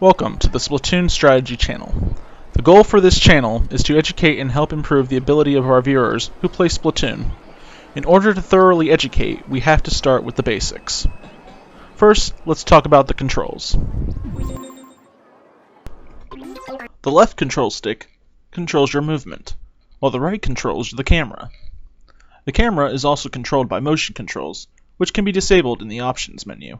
Welcome to the Splatoon Strategy channel. The goal for this channel is to educate and help improve the ability of our viewers who play Splatoon. In order to thoroughly educate, we have to start with the basics. First, let's talk about the controls. The left control stick controls your movement, while the right controls the camera. The camera is also controlled by motion controls, which can be disabled in the options menu.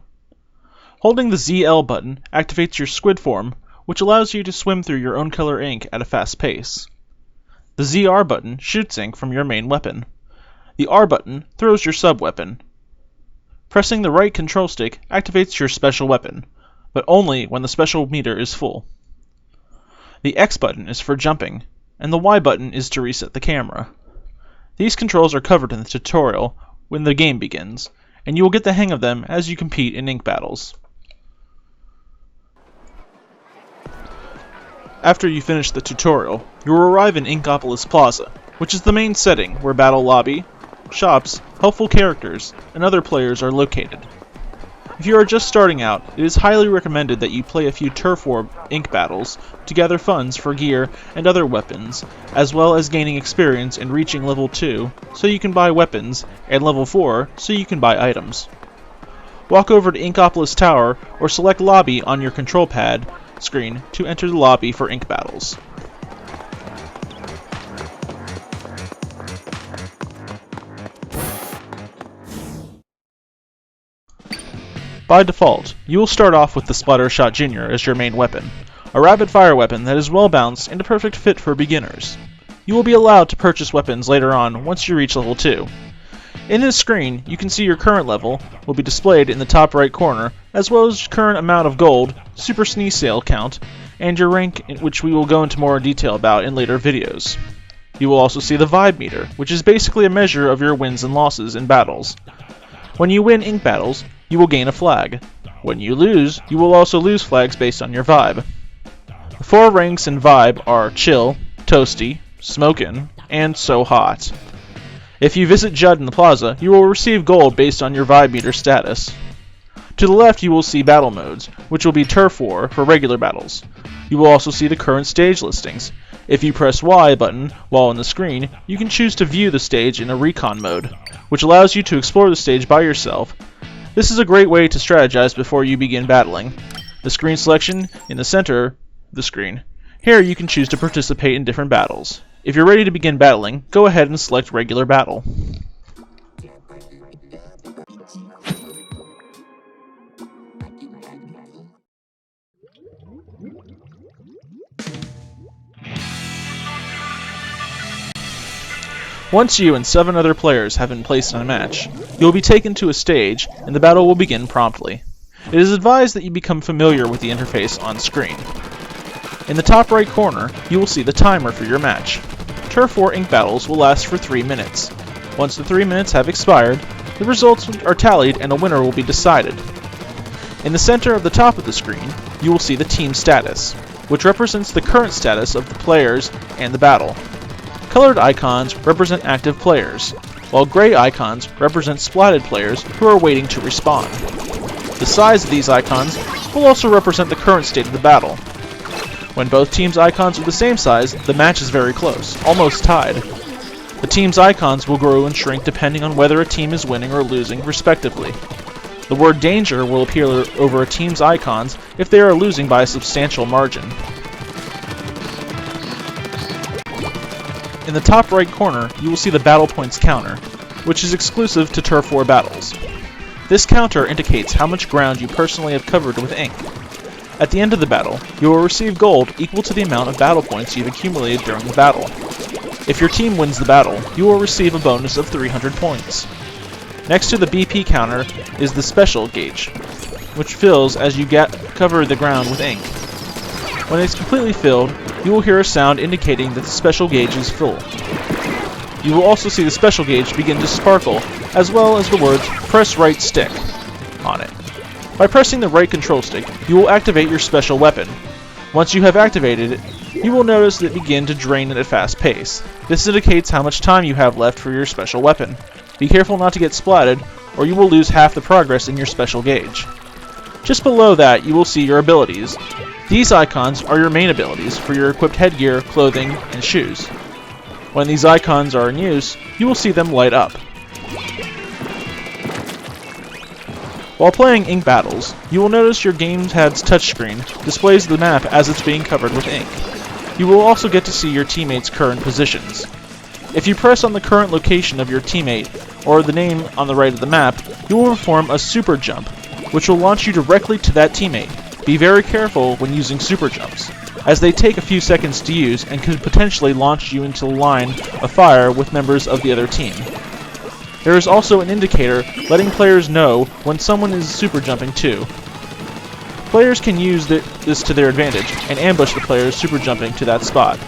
Holding the ZL button activates your squid form, which allows you to swim through your own color ink at a fast pace. The ZR button shoots ink from your main weapon. The R button throws your sub-weapon. Pressing the right control stick activates your special weapon, but only when the special meter is full. The X button is for jumping, and the Y button is to reset the camera. These controls are covered in the tutorial when the game begins, and you will get the hang of them as you compete in ink battles. After you finish the tutorial, you will arrive in Inkopolis Plaza, which is the main setting where Battle Lobby, shops, helpful characters, and other players are located. If you are just starting out, it is highly recommended that you play a few Turf War ink battles to gather funds for gear and other weapons, as well as gaining experience in reaching level 2 so you can buy weapons, and level 4 so you can buy items. Walk over to Inkopolis Tower or select Lobby on your control pad screen to enter the lobby for ink battles. By default, you will start off with the Splatter Shot Jr. as your main weapon, a rapid-fire weapon that is well balanced and a perfect fit for beginners. You will be allowed to purchase weapons later on once you reach level 2. In this screen, you can see your current level will be displayed in the top right corner, as well as your current amount of gold, super sneeze sale count, and your rank, which we will go into more detail about in later videos. You will also see the vibe meter, which is basically a measure of your wins and losses in battles. When you win ink battles, you will gain a flag. When you lose, you will also lose flags based on your vibe. The 4 ranks in vibe are Chill, Toasty, Smokin', and So Hot. If you visit Judd in the plaza, you will receive gold based on your vibe meter status. To the left you will see battle modes, which will be Turf War for regular battles. You will also see the current stage listings. If you press Y button while on the screen, you can choose to view the stage in a recon mode, which allows you to explore the stage by yourself. This is a great way to strategize before you begin battling. The screen selection in the center of the screen. Here you can choose to participate in different battles. If you're ready to begin battling, go ahead and select regular battle. Once you and 7 other players have been placed in a match, you will be taken to a stage and the battle will begin promptly. It is advised that you become familiar with the interface on screen. In the top right corner, you will see the timer for your match. Turf War ink battles will last for 3 minutes. Once the 3 minutes have expired, the results are tallied and a winner will be decided. In the center of the top of the screen, you will see the team status, which represents the current status of the players and the battle. Colored icons represent active players, while gray icons represent splatted players who are waiting to respawn. The size of these icons will also represent the current state of the battle. When both teams' icons are the same size, the match is very close, almost tied. The team's icons will grow and shrink depending on whether a team is winning or losing, respectively. The word danger will appear over a team's icons if they are losing by a substantial margin. In the top right corner, you will see the battle points counter, which is exclusive to Turf War battles. This counter indicates how much ground you personally have covered with ink. At the end of the battle, you will receive gold equal to the amount of battle points you've accumulated during the battle. If your team wins the battle, you will receive a bonus of 300 points. Next to the BP counter is the special gauge, which fills as you cover the ground with ink. When it's completely filled, you will hear a sound indicating that the special gauge is full. You will also see the special gauge begin to sparkle, as well as the words "Press Right Stick" on it. By pressing the right control stick, you will activate your special weapon. Once you have activated it, you will notice that it begin to drain at a fast pace. This indicates how much time you have left for your special weapon. Be careful not to get splatted, or you will lose half the progress in your special gauge. Just below that, you will see your abilities. These icons are your main abilities for your equipped headgear, clothing, and shoes. When these icons are in use, you will see them light up. While playing ink battles, you will notice your gamepad's touchscreen displays the map as it's being covered with ink. You will also get to see your teammates' current positions. If you press on the current location of your teammate, or the name on the right of the map, you will perform a super jump, which will launch you directly to that teammate. Be very careful when using super jumps, as they take a few seconds to use and could potentially launch you into a line of fire with members of the other team. There is also an indicator letting players know when someone is super jumping too. Players can use this to their advantage and ambush the players super jumping to that spot.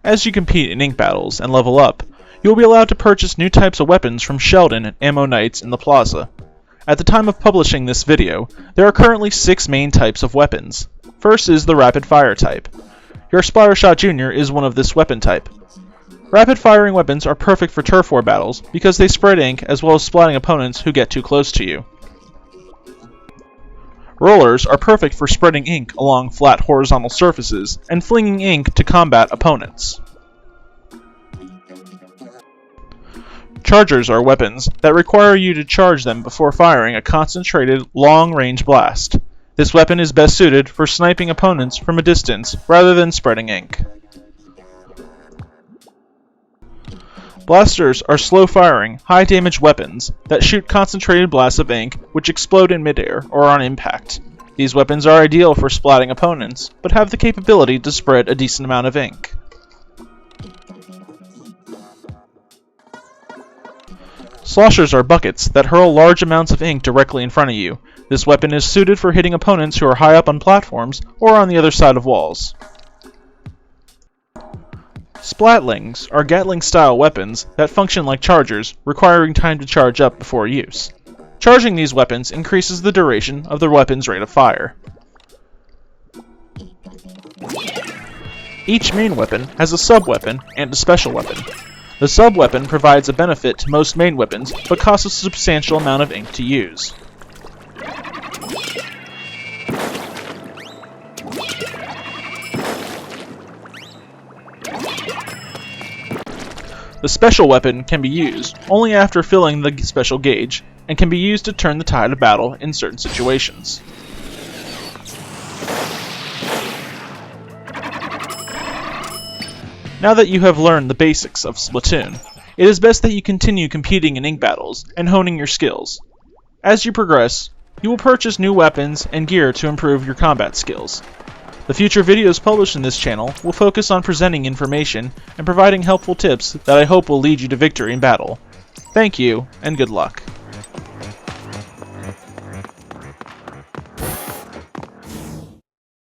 As you compete in ink battles and level up, you will be allowed to purchase new types of weapons from Sheldon and Ammo Knights in the plaza. At the time of publishing this video, there are currently 6 main types of weapons. First is the rapid fire type. Your Splatter Shot Jr. is one of this weapon type. Rapid firing weapons are perfect for turf war battles because they spread ink as well as splatting opponents who get too close to you. Rollers are perfect for spreading ink along flat horizontal surfaces and flinging ink to combat opponents. Chargers are weapons that require you to charge them before firing a concentrated, long-range blast. This weapon is best suited for sniping opponents from a distance rather than spreading ink. Blasters are slow-firing, high-damage weapons that shoot concentrated blasts of ink which explode in midair or on impact. These weapons are ideal for splatting opponents, but have the capability to spread a decent amount of ink. Sloshers are buckets that hurl large amounts of ink directly in front of you. This weapon is suited for hitting opponents who are high up on platforms or on the other side of walls. Splatlings are Gatling-style weapons that function like chargers, requiring time to charge up before use. Charging these weapons increases the duration of the weapon's rate of fire. Each main weapon has a sub-weapon and a special weapon. The sub-weapon provides a benefit to most main weapons, but costs a substantial amount of ink to use. The special weapon can be used only after filling the special gauge, and can be used to turn the tide of battle in certain situations. Now that you have learned the basics of Splatoon, it is best that you continue competing in ink battles and honing your skills. As you progress, you will purchase new weapons and gear to improve your combat skills. The future videos published in this channel will focus on presenting information and providing helpful tips that I hope will lead you to victory in battle. Thank you, and good luck.